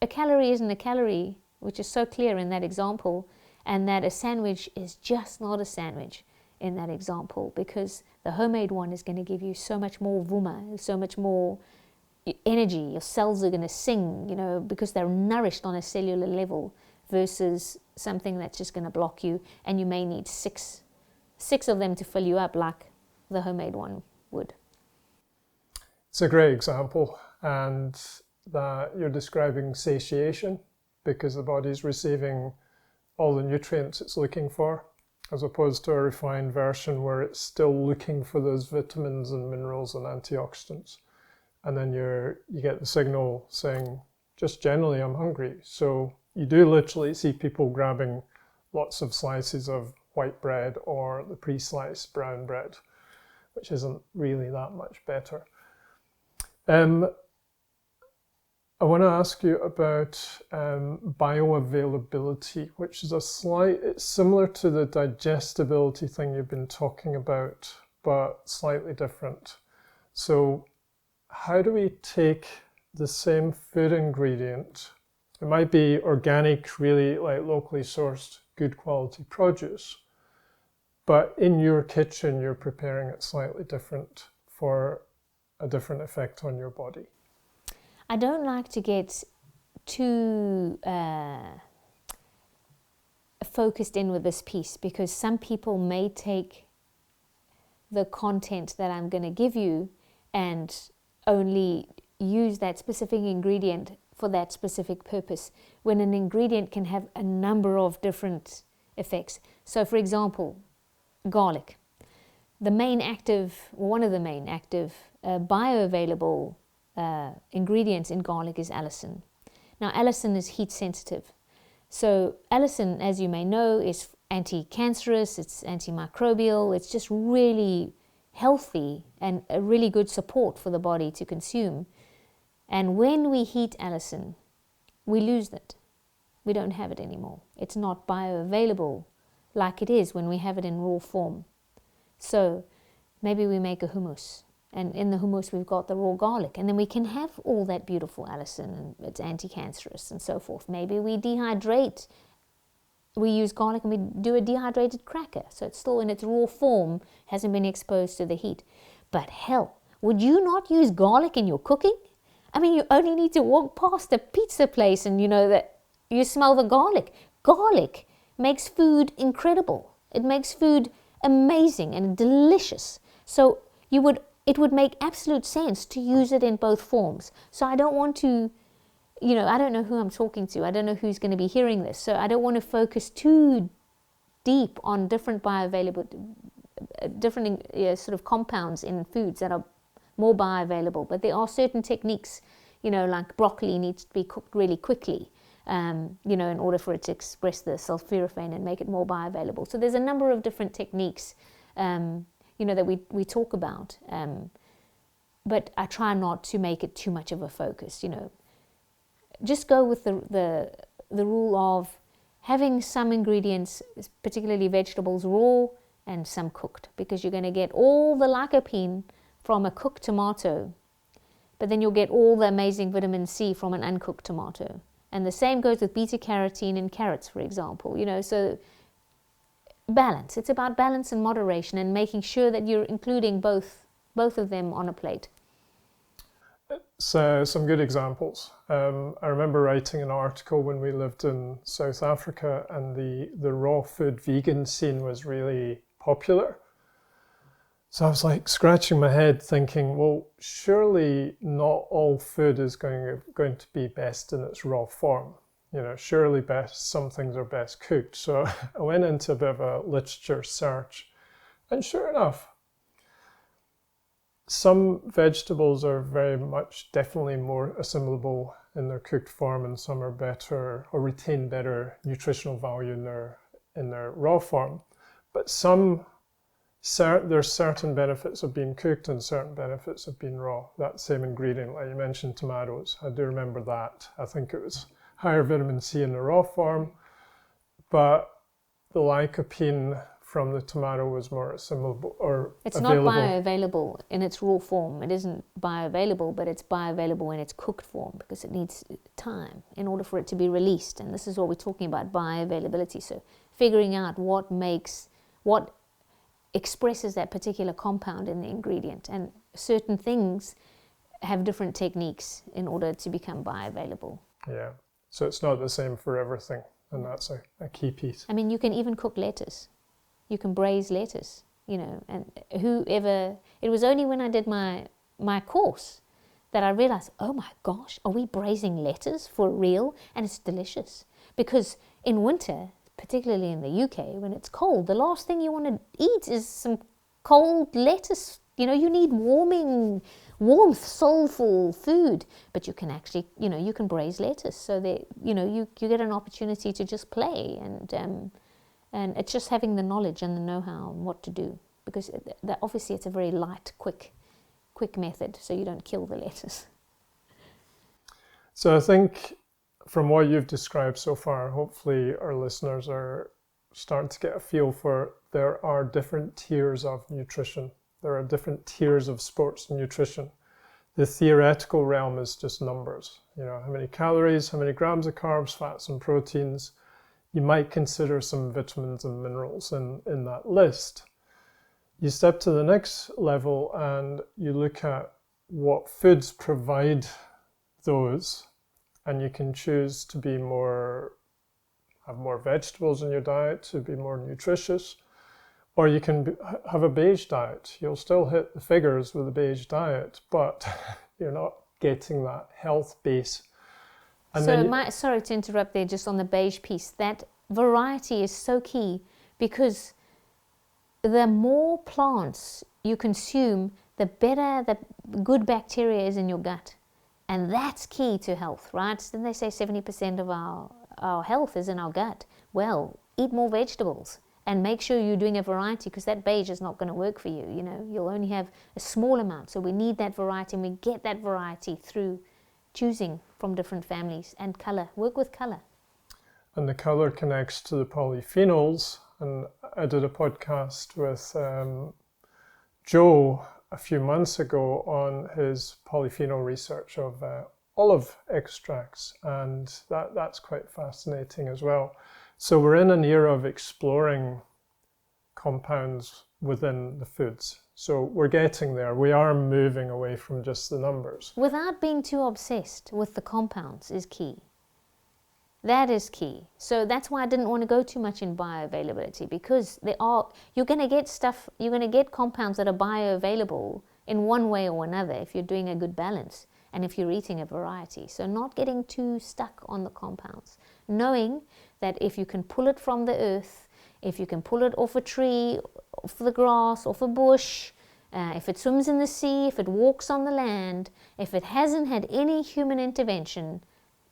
a calorie isn't a calorie, which is so clear in that example, and that a sandwich is just not a sandwich in that example, because the homemade one is going to give you so much more vuma, so much more energy. Your cells are going to sing, you know, because they're nourished on a cellular level, versus something that's just going to block you, and you may need six of them to fill you up like the homemade one would. It's a great example, and that you're describing satiation, because the body's receiving all the nutrients it's looking for, as opposed to a refined version where it's still looking for those vitamins and minerals and antioxidants. And then you get the signal saying, just generally, I'm hungry. So you do literally see people grabbing lots of slices of white bread or the pre-sliced brown bread, which isn't really that much better. I want to ask you about bioavailability, which is it's similar to the digestibility thing you've been talking about, but slightly different. So how do we take the same food ingredient? It might be organic, really like locally sourced, good quality produce, but in your kitchen, you're preparing it slightly different for a different effect on your body. I don't like to get too focused in with this piece, because some people may take the content that I'm going to give you and only use that specific ingredient for that specific purpose, when an ingredient can have a number of different effects. So for example, garlic. The main active, or one of the main active bioavailable ingredients in garlic is allicin. Now allicin is heat sensitive. So allicin, as you may know, is anti-cancerous, it's antimicrobial, it's just really healthy and a really good support for the body to consume. And when we heat allicin, we lose it. We don't have it anymore. It's not bioavailable like it is when we have it in raw form. So maybe we make a hummus, and in the hummus we've got the raw garlic, and then we can have all that beautiful allicin, and it's anti-cancerous and so forth. Maybe we dehydrate, we use garlic and we do a dehydrated cracker, so it's still in its raw form, hasn't been exposed to the heat. But hell, would you not use garlic in your cooking? I mean, you only need to walk past a pizza place and you know that you smell the garlic. Garlic makes food incredible. It makes food amazing and delicious. So it would make absolute sense to use it in both forms. So I don't want to, you know, I don't know who I'm talking to. I don't know who's going to be hearing this. So I don't want to focus too deep on different bioavailable, different sort of compounds in foods that are more bioavailable. But there are certain techniques, you know, like broccoli needs to be cooked really quickly, you know, in order for it to express the sulforaphane and make it more bioavailable. So there's a number of different techniques, you know, that we talk about. But I try not to make it too much of a focus, you know. Just go with the rule of having some ingredients, particularly vegetables, raw and some cooked, because you're going to get all the lycopene from a cooked tomato, but then you'll get all the amazing vitamin C from an uncooked tomato. And the same goes with beta carotene in carrots, for example. You know, so balance. It's about balance and moderation, and making sure that you're including both of them on a plate. So some good examples. I remember writing an article when we lived in South Africa, and the raw food vegan scene was really popular. So I was like scratching my head thinking, well, surely not all food is going to be best in its raw form. You know, surely some things are best cooked. So I went into a bit of a literature search, and sure enough, some vegetables are very much definitely more assimilable in their cooked form, and some are better or retain better nutritional value in their in their raw form. But there's certain benefits of being cooked and certain benefits of being raw. That same ingredient, like you mentioned, tomatoes. I do remember that. I think it was higher vitamin C in the raw form, but the lycopene from the tomato was more assimilable or it's available. not bioavailable in its raw form. It isn't bioavailable, but it's bioavailable in its cooked form because it needs time in order for it to be released. And this is what we're talking about, bioavailability. So figuring out what expresses that particular compound in the ingredient. And certain things have different techniques in order to become bioavailable. Yeah, so it's not the same for everything. And that's a key piece. I mean, you can even cook lettuce. You can braise lettuce, and it was only when I did my course that I realized, oh my gosh, are we braising lettuce for real? And it's delicious. Because in winter, particularly in the UK, when it's cold, the last thing you want to eat is some cold lettuce. You need warmth, soulful food. But you can actually, you can braise lettuce. So that, you get an opportunity to just play and it's just having the knowledge and the know-how and what to do. Because obviously it's a very light, quick method, so you don't kill the lettuce. So I think from what you've described so far, hopefully our listeners are starting to get a feel for there are different tiers of nutrition. There are different tiers of sports nutrition. The theoretical realm is just numbers. How many calories, how many grams of carbs, fats and proteins. You might consider some vitamins and minerals in that list. You step to the next level and you look at what foods provide those, and you can choose to have more vegetables in your diet to be more nutritious, or you can have a beige diet. You'll still hit the figures with a beige diet, but you're not getting that health base. And sorry to interrupt there, just on the beige piece. That variety is so key, because the more plants you consume, the better the good bacteria is in your gut. And that's key to health, right? Then they say 70% of our health is in our gut. Well, eat more vegetables and make sure you're doing a variety, because that beige is not going to work for you. You'll only have a small amount. So we need that variety, and we get that variety through choosing from different families and color. Work with color. And the color connects to the polyphenols. And I did a podcast with Joe a few months ago on his polyphenol research of olive extracts. And that's quite fascinating as well. So we're in an era of exploring compounds within the foods. So we're getting there. We are moving away from just the numbers. Without being too obsessed with the compounds is key. That is key. So that's why I didn't want to go too much in bioavailability, because you're going to get compounds that are bioavailable in one way or another if you're doing a good balance and if you're eating a variety. So not getting too stuck on the compounds. Knowing that if you can pull it from the earth, if you can pull it off a tree, off the grass, off a bush, if it swims in the sea, if it walks on the land, if it hasn't had any human intervention,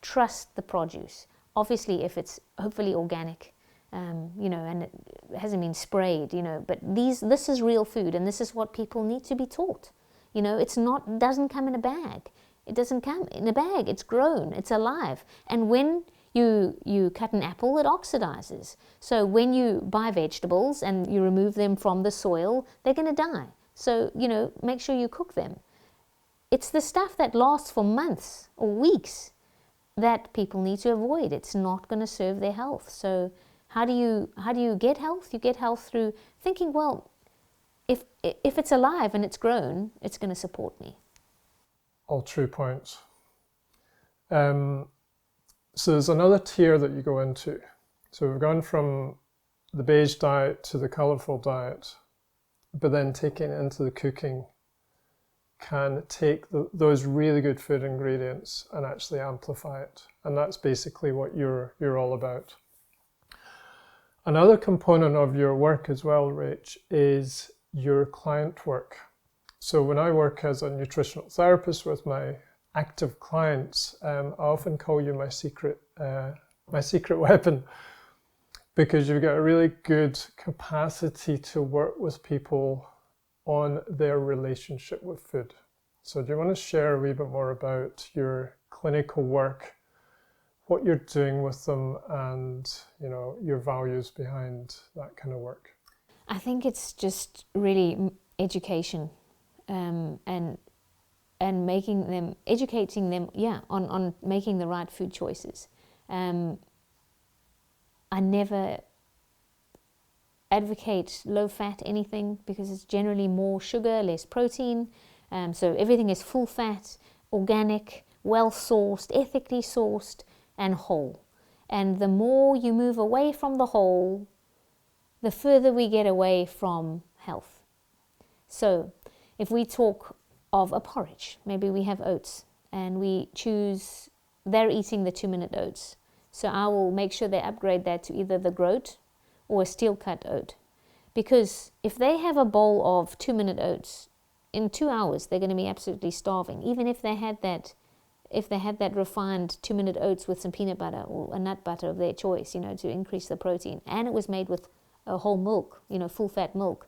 trust the produce. Obviously, if it's hopefully organic, and it hasn't been sprayed, but this is real food, and this is what people need to be taught. It doesn't come in a bag. It doesn't come in a bag. It's grown. It's alive. And when you cut an apple, it oxidizes. So when you buy vegetables and you remove them from the soil, they're going to die. So, make sure you cook them. It's the stuff that lasts for months or weeks that people need to avoid. It's not going to serve their health. So how do you get health? You get health through thinking, well, if it's alive and it's grown, it's going to support me. All true points. So there's another tier that you go into. So we've gone from the beige diet to the colourful diet, but then taking it into the cooking can take those really good food ingredients and actually amplify it. And that's basically what you're all about. Another component of your work as well, Rach, is your client work. So when I work as a nutritional therapist with my active clients, I often call you my secret weapon, because you've got a really good capacity to work with people on their relationship with food. So do you want to share a wee bit more about your clinical work, what you're doing with them, and your values behind that kind of work? I think it's just really education, and educating them, on making the right food choices. I never advocate low-fat anything because it's generally more sugar, less protein. So everything is full fat, organic, well-sourced, ethically sourced, and whole. And the more you move away from the whole, the further we get away from health. So if we talk of a porridge, maybe we have oats, and we choose, they're eating the 2-minute oats. So I will make sure they upgrade that to either the groat or a steel-cut oat. Because if they have a bowl of 2-minute oats, in 2 hours they're going to be absolutely starving. Even if they had that refined 2-minute oats with some peanut butter or a nut butter of their choice, to increase the protein, and it was made with a whole milk, full-fat milk,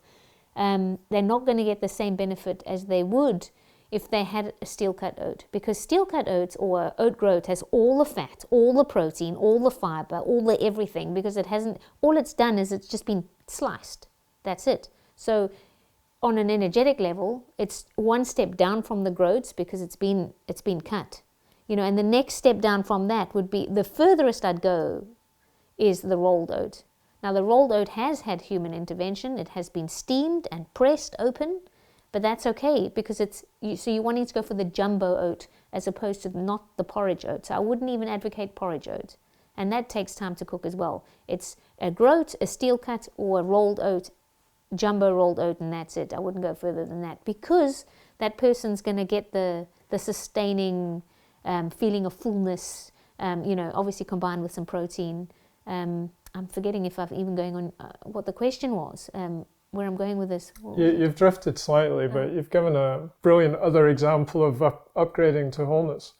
they're not going to get the same benefit as they would if they had a steel-cut oat, because steel-cut oats or oat groat has all the fat, all the protein, all the fiber, all the everything, because all it's done is it's just been sliced. That's it. So on an energetic level, it's one step down from the groats because it's been cut, and the next step down from that would be, the furthest I'd go is the rolled oat. Now the rolled oat has had human intervention. It has been steamed and pressed open. But that's okay, because you're wanting to go for the jumbo oat as opposed to not the porridge oat. So I wouldn't even advocate porridge oat. And that takes time to cook as well. It's a groat, a steel cut, or a rolled oat, jumbo rolled oat, and that's it. I wouldn't go further than that, because that person's going to get the sustaining feeling of fullness, obviously combined with some protein. I'm forgetting if I've even going on what the question was. Where I'm going with this. You've drifted slightly, but you've given a brilliant other example of upgrading to wholeness.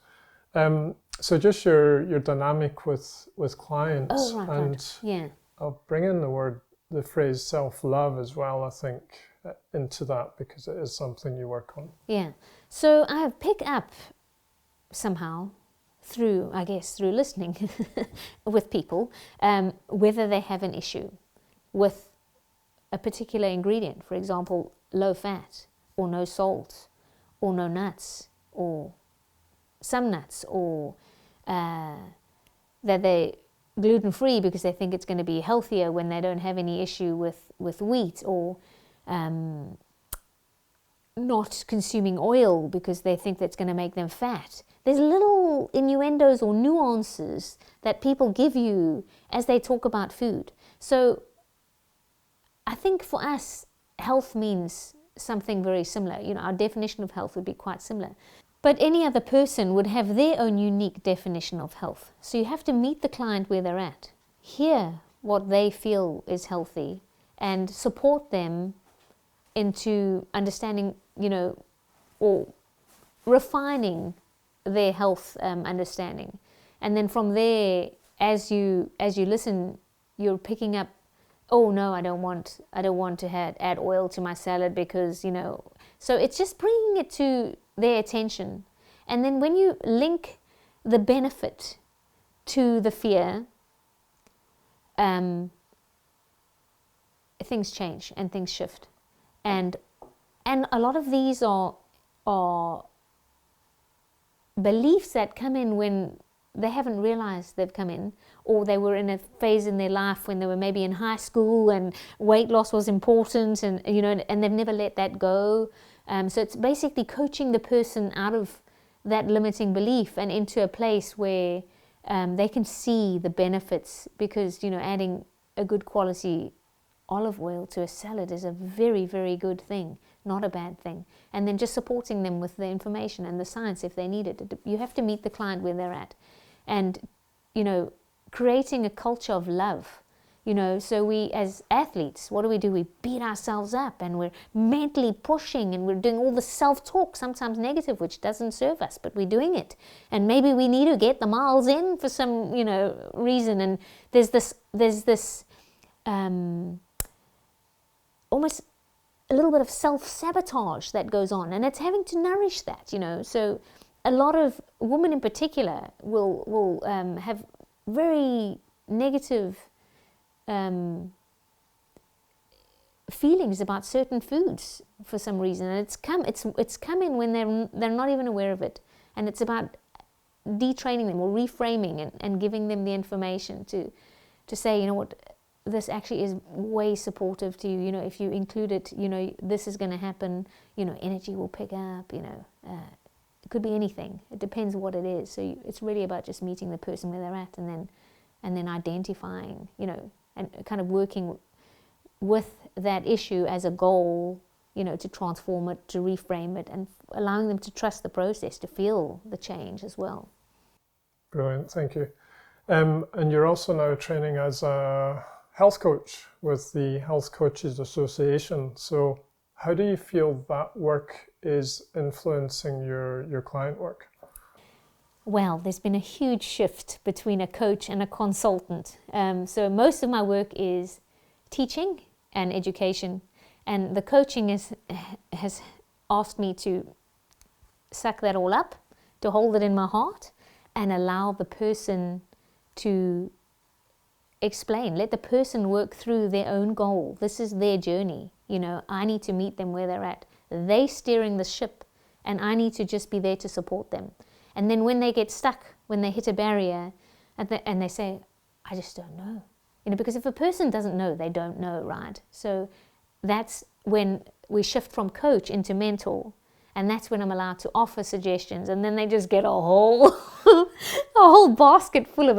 So just your dynamic with clients. Oh, right, and right. Yeah. I'll bring in the phrase self-love as well, I think, into that, because it is something you work on. Yeah. So I have picked up somehow through listening with people, whether they have an issue with a particular ingredient, for example, low fat, or no salt, or no nuts, or some nuts, or that they're gluten-free because they think it's going to be healthier when they don't have any issue with wheat, or not consuming oil because they think that's going to make them fat. There's little innuendos or nuances that people give you as they talk about food. So I think for us, health means something very similar. Our definition of health would be quite similar. But any other person would have their own unique definition of health. So you have to meet the client where they're at, hear what they feel is healthy, and support them into understanding, or refining their health understanding. And then from there, as you listen, you're picking up, oh no, I don't want to add oil to my salad because, So it's just bringing it to their attention. And then when you link the benefit to the fear, things change and things shift. And a lot of these are beliefs that come in when they haven't realized they've come in, or they were in a phase in their life when they were maybe in high school and weight loss was important, and and they've never let that go. So it's basically coaching the person out of that limiting belief and into a place where they can see the benefits, because adding a good quality olive oil to a salad is a very, very good thing, not a bad thing. And then just supporting them with the information and the science if they need it. You have to meet the client where they're at. And, creating a culture of love. So we as athletes, what do? We beat ourselves up, and we're mentally pushing, and we're doing all the self-talk, sometimes negative, which doesn't serve us, but we're doing it. And maybe we need to get the miles in for some, reason. And there's this almost a little bit of self-sabotage that goes on, and it's having to nourish that, So a lot of women in particular will have very negative feelings about certain foods for some reason, and it's come in when they're not even aware of it, and it's about detraining them or reframing and giving them the information to say, you know what, this actually is way supportive to you. If you include it, this is going to happen. Energy will pick up. It could be anything. It depends what it is. So it's really about just meeting the person where they're at, and then identifying, and kind of working with that issue as a goal, to transform it, to reframe it, and allowing them to trust the process, to feel the change as well. Brilliant, thank you. And you're also now training as a health coach with the Health Coaches Association. So how do you feel that work is influencing your client work? Well, there's been a huge shift between a coach and a consultant. So most of my work is teaching and education, and the coaching has asked me to suck that all up, to hold it in my heart, and allow the person to explain. Let the person work through their own goal. This is their journey. I need to meet them where they're at. They're steering the ship, and I need to just be there to support them. And then when they get stuck, when they hit a barrier, and they say, I just don't know. Because if a person doesn't know, they don't know, right? So that's when we shift from coach into mentor. And that's when I'm allowed to offer suggestions. And then they just get a whole basket full of,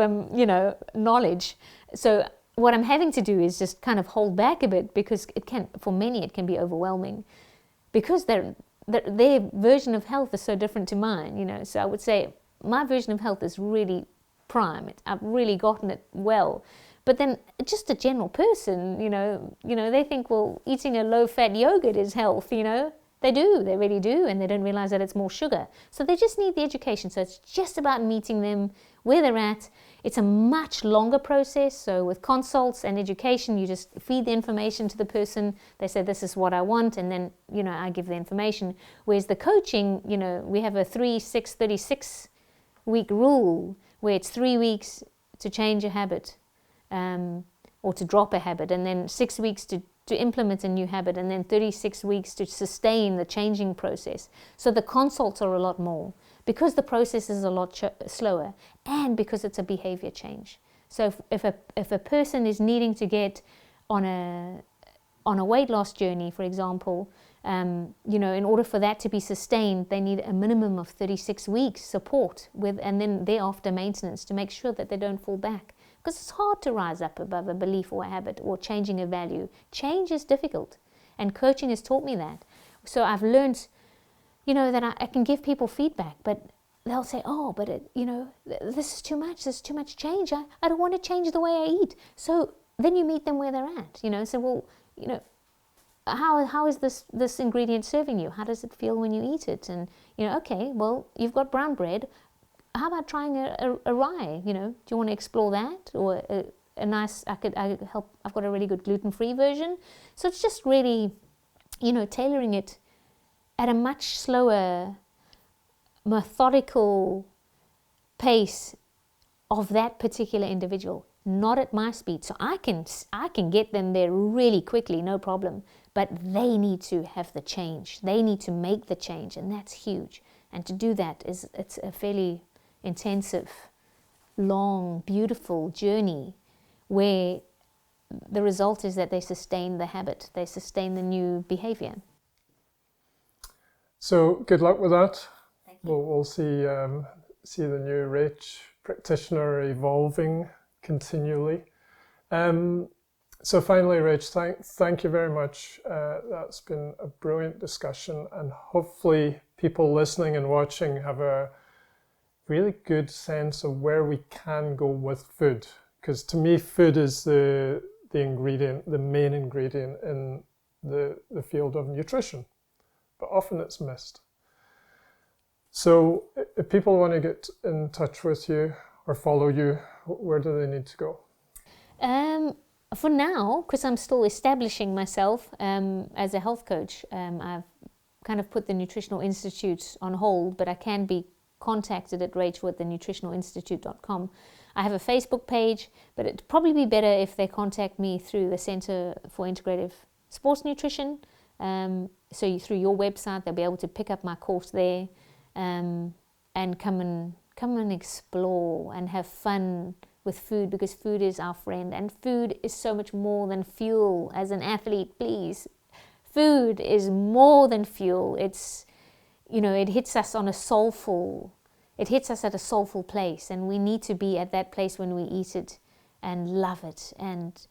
knowledge. So what I'm having to do is just kind of hold back a bit, because for many, it can be overwhelming, because their version of health is so different to mine, So I would say my version of health is really prime. I've really gotten it well. But then just a general person, they think, well, eating a low-fat yogurt is health, They do, they really do, and they don't realize that it's more sugar. So they just need the education. So it's just about meeting them where they're at. It's a much longer process. So with consults and education, you just feed the information to the person. They say, this is what I want, and then, I give the information. Whereas the coaching, we have a 36-week rule, where it's 3 weeks to change a habit, or to drop a habit, and then 6 weeks to implement a new habit, and then 36 weeks to sustain the changing process. So the consults are a lot more, because the process is a lot slower, and because it's a behavior change. So if a person is needing to get on a weight loss journey, for example, in order for that to be sustained, they need a minimum of 36 weeks support and then thereafter maintenance, to make sure that they don't fall back. Because it's hard to rise up above a belief or a habit or changing a value. Change is difficult, and coaching has taught me that. So I've learned, that I can give people feedback, but they'll say, oh, but this is too much. There's too much change. I don't want to change the way I eat. So then you meet them where they're at. So well, how is this ingredient serving you? How does it feel when you eat it? And okay, well, you've got brown bread. How about trying a rye? Do you want to explore that? Or a nice, I could help. I've got a really good gluten-free version. So it's just really, tailoring it at a much slower, methodical pace of that particular individual, not at my speed. So I can get them there really quickly, no problem. But they need to have the change. They need to make the change, and that's huge. And to do that it's a fairly intensive, long, beautiful journey, where the result is that they sustain the habit, they sustain the new behavior. So good luck with that. Thank you. We'll see the new Rach practitioner evolving continually. So finally, Rach, thank you very much. That's been a brilliant discussion, and hopefully people listening and watching have a really good sense of where we can go with food. Because to me, food is the ingredient, the main ingredient in the field of nutrition, but often it's missed. So if people want to get in touch with you or follow you, where do they need to go? for now, because I'm still establishing myself as a health coach, I've kind of put the Nutritional Institute on hold, but I can be contacted at rachel@thenutritionalinstitute.com. I have a Facebook page, but it'd probably be better if they contact me through the Center for Integrative Sports Nutrition. So through your website, they'll be able to pick up my course there, and come and explore and have fun with food, because food is our friend, and food is so much more than fuel. As an athlete, please, food is more than fuel. It's, it hits us at a soulful place, and we need to be at that place when we eat it and love it and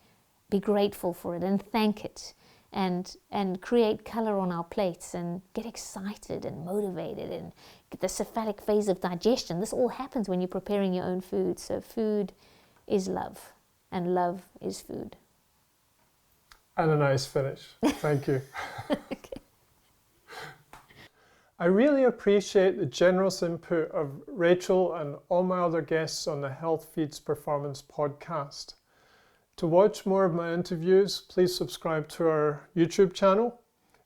be grateful for it and thank it, and create color on our plates and get excited and motivated and get the cephalic phase of digestion. This all happens when you're preparing your own food. So food is love, and love is food. And a nice finish. Thank you. Okay. I really appreciate the generous input of Rachel and all my other guests on the Health Feeds Performance podcast. To watch more of my interviews, please subscribe to our YouTube channel,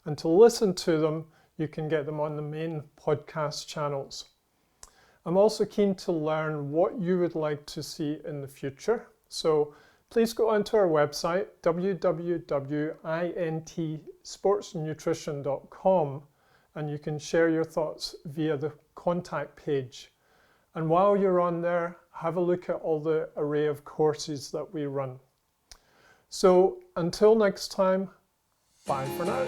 and to listen to them, you can get them on the main podcast channels. I'm also keen to learn what you would like to see in the future, so please go onto our website, www.intsportsnutrition.com, and you can share your thoughts via the contact page. And while you're on there, have a look at all the array of courses that we run. So until next time, bye for now.